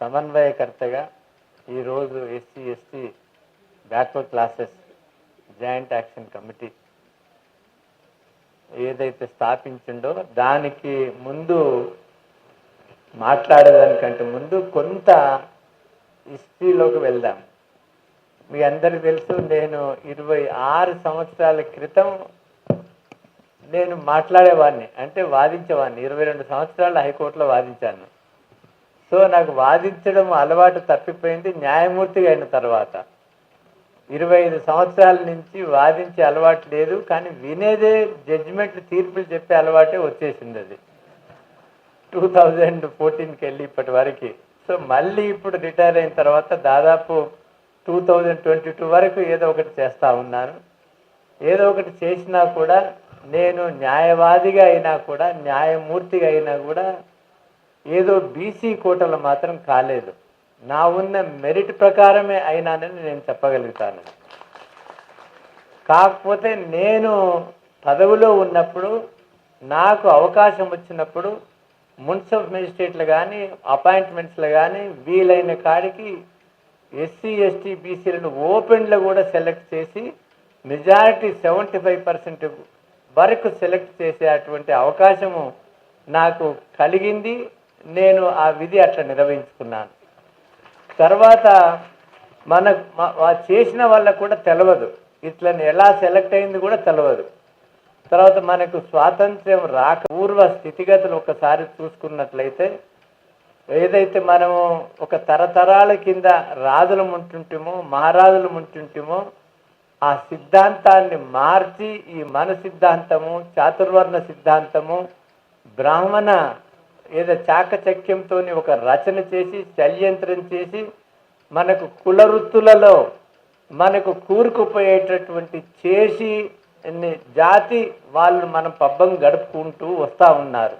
సమన్వయకర్తగా ఈరోజు SC ST backward classes joint action committee ఏదైతే స్థాపించిండో దానికి ముందు మాట్లాడేదానికంటే ముందు కొంత హిస్టరీలోకి వెళ్దాం. మీ అందరికీ తెలుసు, నేను 26 సంవత్సరాల క్రితం నేను మాట్లాడేవాడిని, అంటే వాదించేవాడిని. 22 సంవత్సరాలు హైకోర్టులో వాదించాను. సో నాకు వాదించడం అలవాటు తప్పిపోయింది. న్యాయమూర్తిగా అయిన తర్వాత 25 సంవత్సరాల నుంచి వాదించే అలవాటు లేదు, కానీ వినేదే, జడ్జిమెంట్లు తీర్పులు చెప్పే అలవాటే వచ్చేసింది. అది 2014కి వెళ్ళి ఇప్పటి వరకు. సో మళ్ళీ ఇప్పుడు రిటైర్ అయిన తర్వాత దాదాపు 2022 వరకు ఏదో ఒకటి చేస్తూ ఉన్నాను. ఏదో ఒకటి చేసినా కూడా నేను న్యాయవాదిగా అయినా కూడా, న్యాయమూర్తిగా అయినా కూడా ఏదో బీసీ కోటలు మాత్రం కాలేదు. నా ఉన్న మెరిట్ ప్రకారమే అయినానని నేను చెప్పగలుగుతాను. కాకపోతే నేను పదవిలో ఉన్నప్పుడు, నాకు అవకాశం వచ్చినప్పుడు మున్సిపల్ మెజిస్ట్రేట్లు కానీ, అపాయింట్మెంట్స్లో కానీ వీలైన కాడికి ఎస్సీ ఎస్టీ బీసీలను ఓపెన్లో కూడా సెలెక్ట్ చేసి మెజారిటీ 75% వరకు సెలెక్ట్ చేసే అటువంటి అవకాశము నాకు కలిగింది. నేను ఆ విధి అట్లా నిర్వహించుకున్నాను. తర్వాత చేసిన వాళ్ళకు కూడా తెలియదు, ఇట్లా ఎలా సెలెక్ట్ అయింది కూడా తెలియదు. తర్వాత మనకు స్వాతంత్ర్యం రాక పూర్వ స్థితిగతులు ఒకసారి చూసుకున్నట్లయితే, ఏదైతే మనము ఒక తరతరాల కింద రాజులు ఉంటుంటేమో, మహారాజులు ఉంటుంటేమో, ఆ సిద్ధాంతాన్ని మార్చి ఈ మన సిద్ధాంతము, చాతుర్వర్ణ సిద్ధాంతము, బ్రాహ్మణ ఏదో చాకచక్యంతో ఒక రచన చేసి, షడ్యంత్రం చేసి, మనకు కులవృత్తులలో మనకు కూరుకుపోయేటటువంటి చేసి జాతి వాళ్ళు మనం పబ్బం గడుపుకుంటూ వస్తూ ఉన్నారు.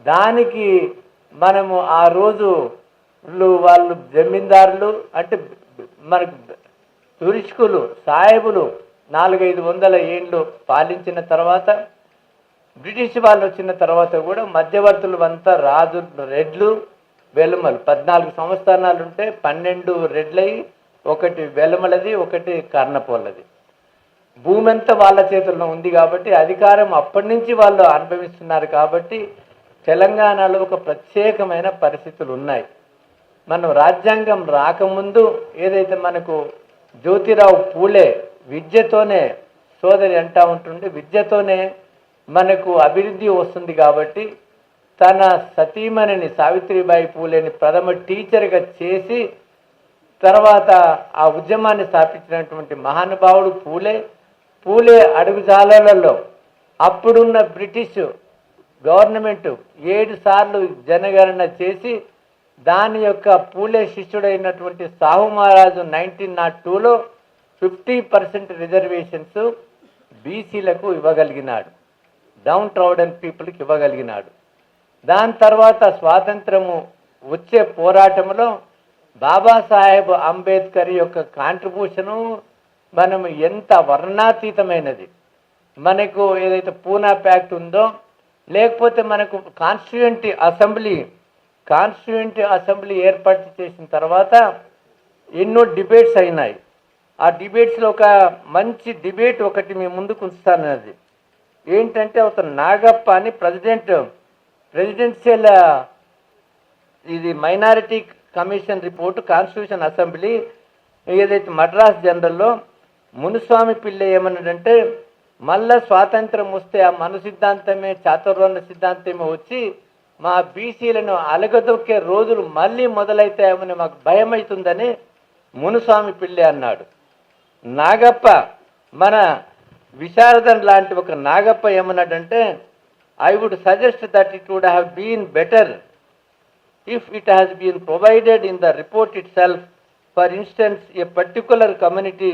దానికి మనము ఆ రోజు వాళ్ళు జమీందారులు అంటే మనకు తురుష్కులు, సాహెబులు 400-500 ఏళ్ళు పాలించిన తర్వాత, బ్రిటిష్ వాళ్ళు వచ్చిన తర్వాత కూడా మధ్యవర్తులు అంతా రాజు, రెడ్లు, వెలుమలు 14 సంస్థానాలు ఉంటే 12 రెడ్లయి, 1 వెలుమలది, 1 కర్ణపోలది. భూమి అంతా వాళ్ళ చేతుల్లో ఉంది కాబట్టి అధికారం అప్పటి నుంచి వాళ్ళు అనుభవిస్తున్నారు. కాబట్టి తెలంగాణలో ఒక ప్రత్యేకమైన పరిస్థితులు ఉన్నాయి. మనం రాజ్యాంగం రాకముందు ఏదైతే మనకు జ్యోతిరావు పూలే విద్యతోనే, సోదరి అంటూ ఉంటుండే, విద్యతోనే మనకు అభివృద్ధి వస్తుంది కాబట్టి తన సతీమణిని సావిత్రిబాయి పూలేని ప్రథమ టీచర్గా చేసి తర్వాత ఆ ఉద్యమాన్ని స్థాపించినటువంటి మహానుభావుడు పూలే అడుగుజాలలలో అప్పుడున్న బ్రిటిష్ గవర్నమెంట్ 7 సార్లు జనగణన చేసి దాని యొక్క పూలే శిష్యుడైనటువంటి సాహు మహారాజు 1902లో 50% రిజర్వేషన్స్ బీసీలకు ఇవ్వగలిగినాడు, డౌన్ ట్రౌడన్ పీపుల్కి ఇవ్వగలిగినాడు. దాని తర్వాత స్వాతంత్రము వచ్చే పోరాటంలో బాబాసాహెబ్ అంబేద్కర్ యొక్క కాంట్రిబ్యూషను మనం ఎంత వర్ణాతీతమైనది. మనకు ఏదైతే పూనా ప్యాక్ట్ ఉందో, లేకపోతే మనకు కాన్స్టిట్యూయెంట్ అసెంబ్లీ ఏర్పాటు చేసిన తర్వాత ఎన్నో డిబేట్స్ అయినాయి. ఆ డిబేట్స్లో ఒక మంచి డిబేట్ ఒకటి మీ ముందుకు ఉంచుతానది ఏంటంటే, ఒక నాగప్ప అని ప్రెసిడెన్షియల్ ఇది minority commission report, constitution assembly ఏదైతే మద్రాస్ జనరల్లో మునుస్వామి పిల్ల ఏమన్నాడంటే, మళ్ళా స్వాతంత్రం వస్తే ఆ మన సిద్ధాంతమే, చాతుర్వర్ణ సిద్ధాంతమే వచ్చి మా బీసీలను అలగదొక్కే రోజులు మళ్ళీ మొదలైతాయని మాకు భయం అవుతుందని మునుస్వామి పిల్లే అన్నాడు. నాగప్ప, మన విశారదన్ లాంటి ఒక నాగప్ప ఏమన్నాడంటే, I would suggest that it would have been better if it has been provided in the report itself. For instance, a particular community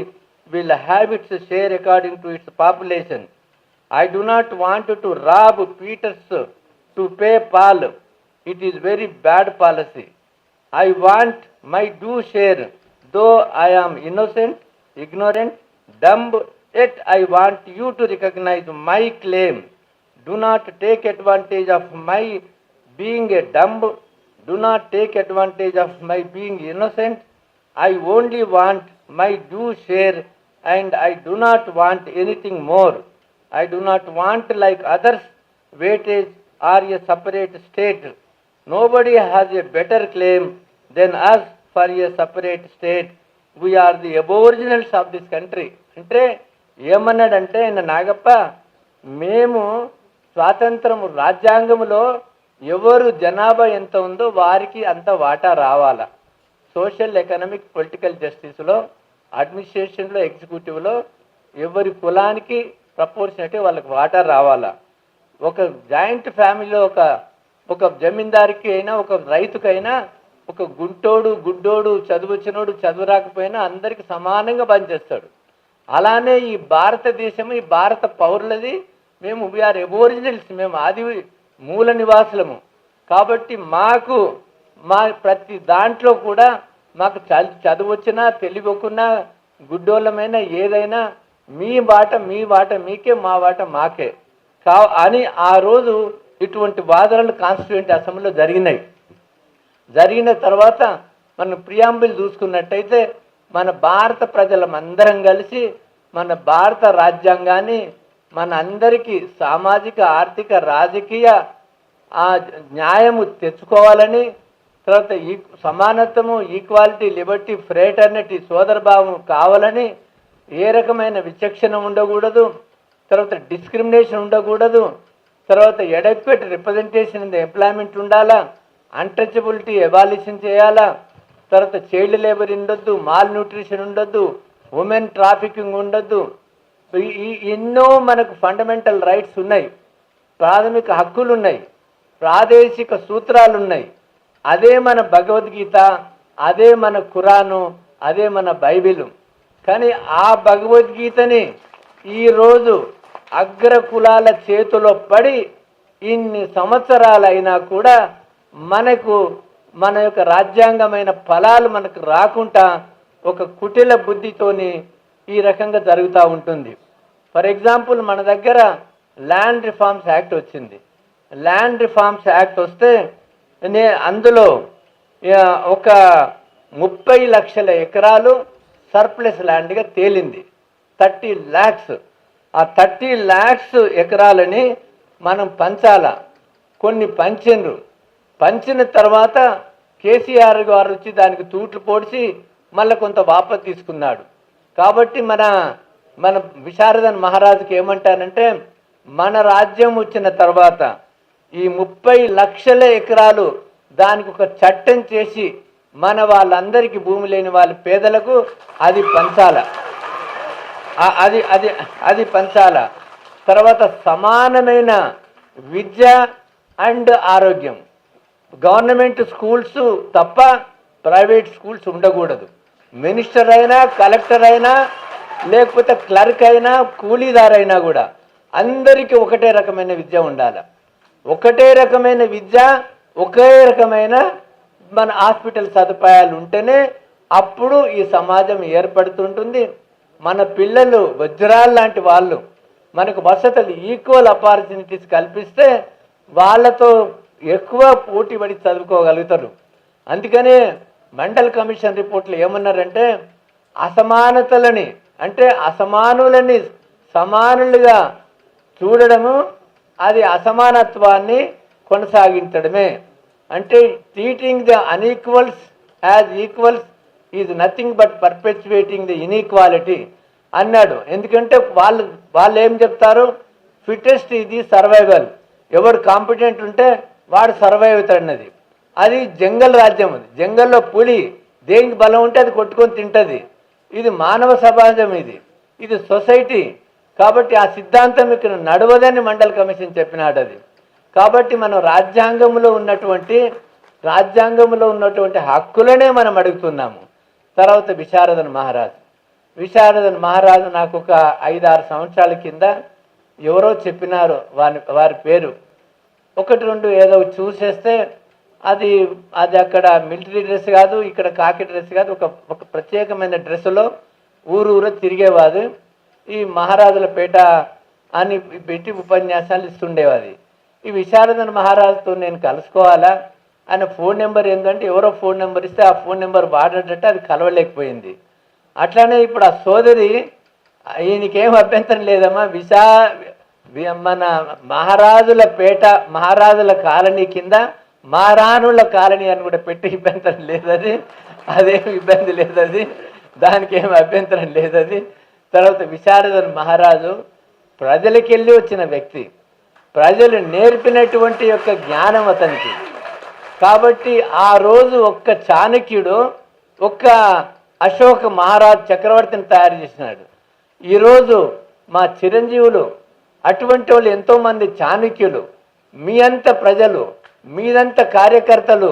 will have its share according to its population. I do not want to rob Peters to pay Paul. It is very bad policy. I want my due share, though I am innocent, ignorant, dumb, yet I want you to recognize my claim. Do not take advantage of my being a dumb, do not take advantage of my being innocent. I only want my due share and I do not want anything more. I do not want, like others, weightage or a separate state. Nobody has a better claim than us for a separate state. We are the aboriginals of this country. అంటే ఏమన్నాడంటే ఆయన నాగప్ప, మేము స్వాతంత్రము రాజ్యాంగంలో ఎవరు జనాభా ఎంత ఉందో వారికి అంత వాటా రావాలా. సోషల్ ఎకనామిక్ పొలిటికల్ జస్టిస్లో, అడ్మినిస్ట్రేషన్లో, ఎగ్జిక్యూటివ్లో ఎవరి కులానికి ప్రపోర్షనట్గా వాళ్ళకి వాటా రావాలా. ఒక జాయింట్ ఫ్యామిలీలో ఒక జమీందారికి అయినా ఒక రైతుకైనా ఒక గుంటోడు గుడ్డోడు చదువు వచ్చినోడు చదువు రాకపోయినా అందరికి సమానంగా పనిచేస్తాడు. అలానే ఈ భారతదేశం, ఈ భారత పౌరులది. మేము వీఆర్ ఎబోరిజినల్స్, మేము ఆది మూల నివాసులము. కాబట్టి మాకు మా ప్రతి దాంట్లో కూడా మాకు చదువు వచ్చినా తెలియకున్నా గుడ్డోళ్ళమైనా ఏదైనా మీ వాట మీకే, మా వాట మాకే అని ఆ రోజు ఇటువంటి వాదనలు కాన్స్టిట్యూయెంట్ అసెంబ్లీలో జరిగినాయి. జరిగిన తర్వాత మనం ప్రియాంబుల్ చూసుకున్నట్టయితే మన భారత ప్రజలందరం కలిసి మన భారత రాజ్యాంగాన్ని మన అందరికీ సామాజిక, ఆర్థిక, రాజకీయ న్యాయము తెచ్చుకోవాలని, తర్వాత సమానత్వము, ఈక్వాలిటీ, లిబర్టీ, ఫ్రేటర్నిటీ, సోదరభావం కావాలని, ఏ రకమైన విచక్షణ ఉండకూడదు, తర్వాత డిస్క్రిమినేషన్ ఉండకూడదు, తర్వాత adequate representation in the employment ఉండాలా, అన్టచబిలిటీ ఎవాల్యూషన్ చేయాలా, తర్వాత చైల్డ్ లేబర్ ఉండొద్దు, మాల్ న్యూట్రిషన్ ఉండొద్దు, ఉమెన్ ట్రాఫికింగ్ ఉండొద్దు. ఎన్నో మనకు ఫండమెంటల్ రైట్స్ ఉన్నాయి, ప్రాథమిక హక్కులు ఉన్నాయి, ప్రాదేశిక సూత్రాలు ఉన్నాయి. అదే మన భగవద్గీత, అదే మన ఖురాను, అదే మన బైబిల్. కానీ ఆ భగవద్గీతని ఈరోజు అగ్ర కులాల చేతిలో పడి ఇన్ని సంవత్సరాలైనా కూడా మనకు మన యొక్క రాజ్యాంగమైన ఫలాలు మనకు రాకుండా ఒక కుటిల బుద్ధితోని ఈ రకంగా జరుగుతూ ఉంటుంది. ఫర్ ఎగ్జాంపుల్, మన దగ్గర ల్యాండ్ రిఫార్మ్స్ యాక్ట్ వచ్చింది. ల్యాండ్ రిఫార్మ్స్ యాక్ట్ వస్తే అందులో ఒక 30 లక్షల ఎకరాలు సర్ప్లస్ ల్యాండ్గా తేలింది. 30 lakhs. ఆ 30 lakhs ఎకరాలని మనం పంచాలా. కొన్ని పంచిన తర్వాత కేసీఆర్ గారు వచ్చి దానికి తూట్లు పోడ్చి మళ్ళీ కొంత వాపసు తీసుకున్నాడు. కాబట్టి మన విశారదన్ మహారాజుకి ఏమంటానంటే, మన రాజ్యం వచ్చిన తర్వాత ఈ 30 లక్షల ఎకరాలు దానికి ఒక చట్టం చేసి మన వాళ్ళందరికీ, భూమి లేని వాళ్ళ పేదలకు అది పంచాల. అది పంచాల. తర్వాత సమానమైన విద్య అండ్ ఆరోగ్యం. గవర్నమెంట్ స్కూల్స్ తప్ప ప్రైవేట్ స్కూల్స్ ఉండకూడదు. మినిస్టర్ అయినా, కలెక్టర్ అయినా, లేకపోతే క్లర్క్ అయినా, కూలీదారైనా కూడా అందరికీ ఒకటే రకమైన విద్య ఉండాలి. ఒకటే రకమైన విద్య, ఒకే రకమైన మన హాస్పిటల్ సదుపాయాలు ఉంటేనే అప్పుడు ఈ సమాజం ఏర్పడుతుంటుంది. మన పిల్లలు వజ్రాలు లాంటి వాళ్ళు, మనకు వసతులు, ఈక్వల్ ఆపర్చునిటీస్ కల్పిస్తే వాళ్ళతో ఎక్కువ పోటీ పడి చదువుకోగలుగుతారు. అందుకనే మండల్ కమిషన్ రిపోర్ట్లు ఏమన్నారంటే, అసమానతలని, అంటే అసమానులని సమానులుగా చూడడము, అది అసమానత్వాన్ని కొనసాగించడమే. అంటే treating the అన్ఈక్వల్స్ as equals is nothing but perpetuating the inequality అన్నాడు. ఎందుకంటే వాళ్ళు ఏం చెప్తారు, ఫిట్టెస్ట్ ఇది సర్వైవల్, ఎవరు కాంపిటెంట్ ఉంటే వాడు సర్వైవ్ అవుతాడన్నది. అది జంగల్ రాజ్యం. అది జంగల్లో పులి దేనికి బలం ఉంటే అది కొట్టుకొని తింటుంది. ఇది మానవ సమాజం, ఇది సొసైటీ. కాబట్టి ఆ సిద్ధాంతం ఇక్కడ నడవదని మండల్ కమిషన్ చెప్పినాడు. అది కాబట్టి మనం రాజ్యాంగంలో ఉన్నటువంటి హక్కులనే మనం అడుగుతున్నాము. తర్వాత విశారదన్ మహారాజు నాకు ఒక 5-6 సంవత్సరాల కింద ఎవరో చెప్పినారు, వారి పేరు. 1-2 ఏదో చూసేస్తే అది అక్కడ మిలిటరీ డ్రెస్ కాదు, ఇక్కడ కాకి డ్రెస్ కాదు, ఒక ప్రత్యేకమైన డ్రెస్సులో ఊరూరు తిరిగేవాడు. ఈ మహారాజులపేట అని పెట్టి ఉపన్యాసాలు ఇస్తుండేవాది. ఈ విశారదన్ మహారాజుతో నేను కలుసుకోవాలా, ఆయన ఫోన్ నెంబర్ ఏంటంటే ఎవరో ఫోన్ నెంబర్ ఇస్తే ఆ ఫోన్ నెంబర్ వాడేటట్టు అది కలవలేకపోయింది. అట్లానే ఇప్పుడు ఆ సోదరి ఈయనకేం అభ్యంతరం లేదమ్మా, మన మహారాజుల కాలనీ కింద మహారాణుల కాలనీ అని కూడా పెట్టి ఇబ్బంది లేదది, అదేం ఇబ్బంది లేదది, దానికి ఏం అభ్యంతరం లేదది. తర్వాత విశారదన్ మహారాజు ప్రజలకెళ్ళి వచ్చిన వ్యక్తి, ప్రజలు నేర్పినటువంటి యొక్క జ్ఞానం అతనికి. కాబట్టి ఆ రోజు ఒక్క చాణక్యుడు ఒక్క అశోక మహారాజ్ చక్రవర్తిని తయారు చేసినాడు. ఈరోజు మా చిరంజీవులు అటువంటి వాళ్ళు ఎంతోమంది చాణక్యులు, మీ అంత ప్రజలు, మీదంత కార్యకర్తలు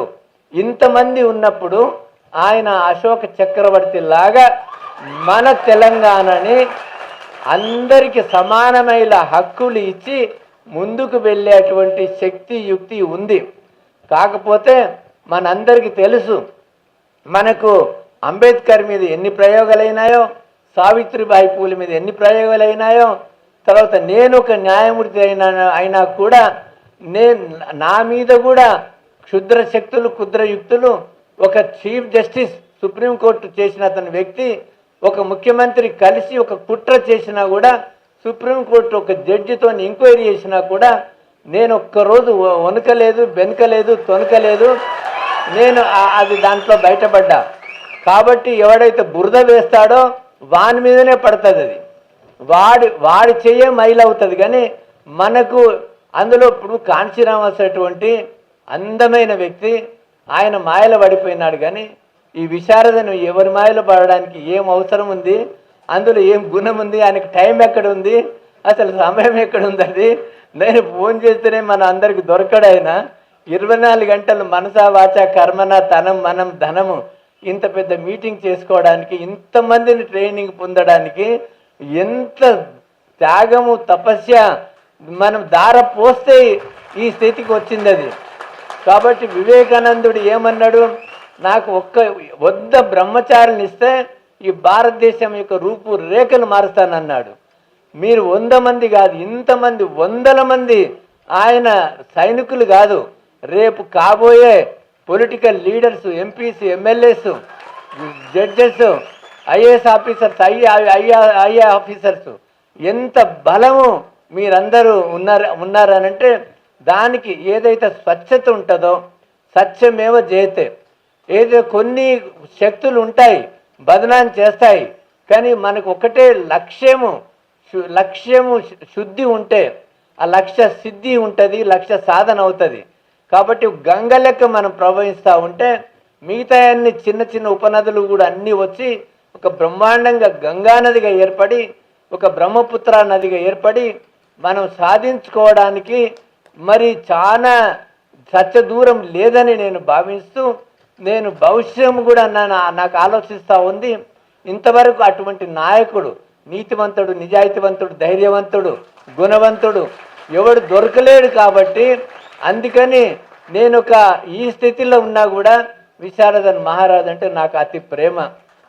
ఇంతమంది ఉన్నప్పుడు ఆయన అశోక చక్రవర్తి లాగా మన తెలంగాణని అందరికీ సమానమైన హక్కులు ఇచ్చి ముందుకు వెళ్ళేటువంటి శక్తి యుక్తి ఉంది. కాకపోతే మనందరికీ తెలుసు, మనకు అంబేద్కర్ మీద ఎన్ని ప్రయోగాలైనాయో, సావిత్రిబాయి పూల మీద ఎన్ని ప్రయోగాలైనాయో, తర్వాత నేను ఒక న్యాయమూర్తి అయినా కూడా నా మీద కూడా క్షుద్ర శక్తులు కుద్రయుక్తులు, ఒక చీఫ్ జస్టిస్ సుప్రీంకోర్టు చేసిన అతని వ్యక్తి, ఒక ముఖ్యమంత్రి కలిసి ఒక కుట్ర చేసినా కూడా, సుప్రీంకోర్టు ఒక జడ్జితో ఎంక్వైరీ చేసినా కూడా నేను ఒక్కరోజు వణుకలేదు, బెనకలేదు, తొనకలేదు. నేను అది దాంట్లో బయటపడ్డా. కాబట్టి ఎవడైతే బురద వేస్తాడో వాని మీదనే పడుతుంది, అది వాడి చెయ్యే మైలవుతుంది. కానీ మనకు అందులో ఇప్పుడు కాంచీరామస్ అటువంటి అందమైన వ్యక్తి, ఆయన మాయలో పడిపోయినాడు. కానీ ఈ విశారదను ఎవరి మాయలో పడడానికి ఏం అవసరం ఉంది, అందులో ఏం గుణం ఉంది, ఆయనకు టైం ఎక్కడ ఉంది, అసలు సమయం ఎక్కడ ఉందండి. నేను ఫోన్ చేస్తేనే మన అందరికి దొరకడైనా 24 గంటలు మనసా వాచ కర్మన తనం మనం ధనము ఇంత పెద్ద మీటింగ్ చేసుకోవడానికి, ఇంతమందిని ట్రైనింగ్ పొందడానికి ఎంత త్యాగము తపస్య మనం దార పోస్తే ఈ స్థితికి వచ్చింది అది. కాబట్టి వివేకానందుడు ఏమన్నాడు, నాకు 100 బ్రహ్మచారులను ఇస్తే ఈ భారతదేశం యొక్క రూపురేఖలు మారుస్తానన్నాడు. మీరు 100 మంది కాదు, ఇంతమంది 100ల మంది ఆయన సైనికులు కాదు, రేపు కాబోయే political leaders, MPs, MLAs, judges, IAS officers, IA officers, ఎంత బలము మీరందరూ ఉన్నారనంటే దానికి ఏదైతే స్వచ్ఛత ఉంటుందో, సత్యమేవ జయతే, ఏదో కొన్ని శక్తులు ఉంటాయి బదనాం చేస్తాయి, కానీ మనకు ఒకటే లక్ష్యము శుద్ధి ఉంటే ఆ లక్ష్య సిద్ధి ఉంటుంది, లక్ష్య సాధన అవుతుంది. కాబట్టి గంగ లెక్క మనం ప్రవహిస్తూ ఉంటే మిగతా అన్ని చిన్న చిన్న ఉపనదులు కూడా అన్నీ వచ్చి ఒక బ్రహ్మాండంగా గంగా నదిగా ఏర్పడి, ఒక బ్రహ్మపుత్ర నదిగా ఏర్పడి మనం సాధించుకోవడానికి మరి చాలా దూరం లేదని నేను భావిస్తూ, నేను భవిష్యం కూడా నాకు ఆలోచిస్తూ ఉంది. ఇంతవరకు అటువంటి నాయకుడు, నీతివంతుడు, నిజాయితీవంతుడు, ధైర్యవంతుడు, గుణవంతుడు ఎవడు దొరకలేడు. కాబట్టి అందుకని నేను ఈ స్థితిలో ఉన్నా కూడా విశారదన్ మహారాజ్ అంటే నాకు అతి ప్రేమ,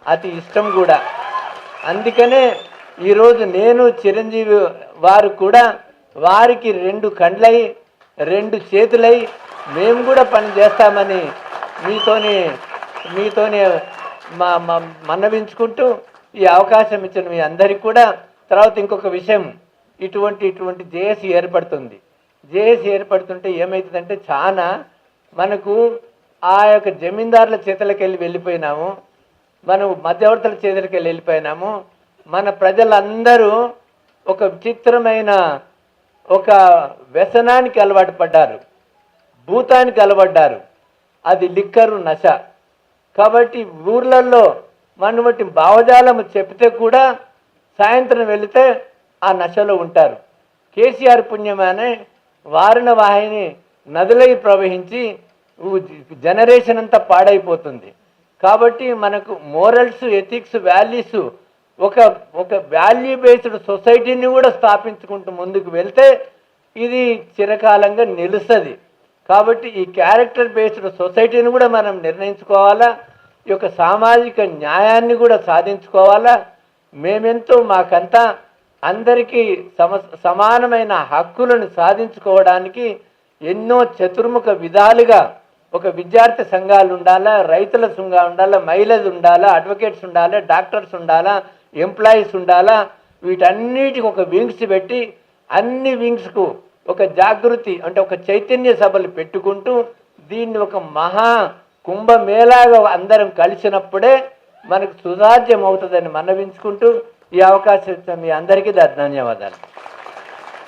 అతి ఇష్టం కూడా. అందుకనే ఈరోజు నేను చిరంజీవి వారు కూడా వారికి 2 కండ్లై 2 చేతులై మేము కూడా పని చేస్తామని మీతోనే మన్నవించుకుంటూ ఈ అవకాశం ఇచ్చిన మీ అందరికీ కూడా. తర్వాత ఇంకొక విషయం, ఇటువంటి జేఏసీ ఏర్పడుతుంది. జేఏసీ ఏర్పడుతుంటే ఏమవుతుందంటే చాలా మనకు ఆ యొక్క జమీందారుల చేతులకు వెళ్ళిపోయినాము, మనం మధ్యవర్తుల చేతులకు వెళ్ళిపోయినాము. మన ప్రజలందరూ ఒక విచిత్రమైన ఒక వ్యసనానికి అలవాటు పడ్డారు, భూతానికి అలవడ్డారు, అది లిక్కరు నశ. కాబట్టి ఊర్లలో మన బట్టి భావజాలము చెప్తే కూడా సాయంత్రం వెళితే ఆ నశలో ఉంటారు. కేసీఆర్ పుణ్యమానే వారిన వాహిని నదులై ప్రవహించి జనరేషన్ అంతా పాడైపోతుంది. కాబట్టి మనకు మోరల్స్, ఎథిక్స్, వాల్యూస్, ఒక వాల్యూ బేస్డ్ సొసైటీని కూడా స్థాపించుకుంటూ ముందుకు వెళ్తే ఇది చిరకాలంగా నిలుస్తుంది. కాబట్టి ఈ క్యారెక్టర్ బేస్డ్ సొసైటీని కూడా మనం నిర్ణయించుకోవాలా, ఈ యొక్క సామాజిక న్యాయాన్ని కూడా సాధించుకోవాలా. మేమెంతో మాకంతా అందరికీ సమానమైన హక్కులను సాధించుకోవడానికి ఎన్నో చతుర్ముఖ విధాలుగా ఒక విద్యార్థి సంఘాలు ఉండాలా, రైతుల సంఘం ఉండాలా, మహిళలు ఉండాలా, అడ్వకేట్స్ ఉండాలా, డాక్టర్స్ ఉండాలా, ఎంప్లాయీస్ ఉండాలా, వీటన్నిటికి ఒక వింగ్స్ పెట్టి అన్ని వింగ్స్కు ఒక జాగృతి అంటే ఒక చైతన్య సభలు పెట్టుకుంటూ దీన్ని ఒక మహా కుంభమేళాగా అందరం కలిసినప్పుడే మనకు సుసాధ్యం అవుతుందని మనవించుకుంటూ ఈ అవకాశం ఇచ్చిన మీ అందరికీ ధన్యవాదాలు.